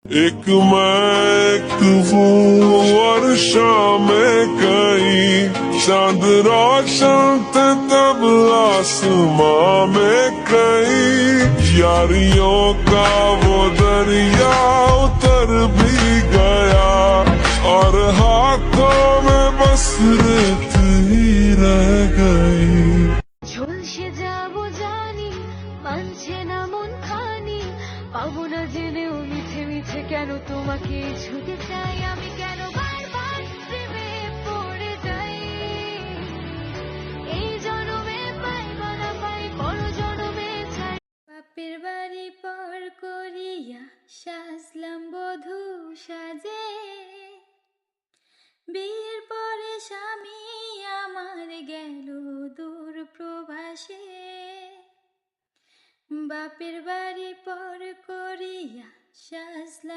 एक मैं एक वो और शाम कई चांद रोशन थे तब आसमां में कई यारियों का वो दरिया उतर भी गया और हाथों में बस रेत ही रह गई। ঝলসে যাবো জানি মানছে না মন খানি পাবো না জেনেও মিছে মিছে কেন তোমাকে ছুঁতে চাই আমি কেন বারবার প্রেমে পড়ে যাই এই জনমে পাই বা না পাই পর জনমে চাই বাপের বাড়ি পর করিয়া সাজলাম বধূ সাজে বিয়ের পরে স্বামী আমার গেল দূর প্রবাসে বাপের বাড়ি পর করিয়া সাজলাম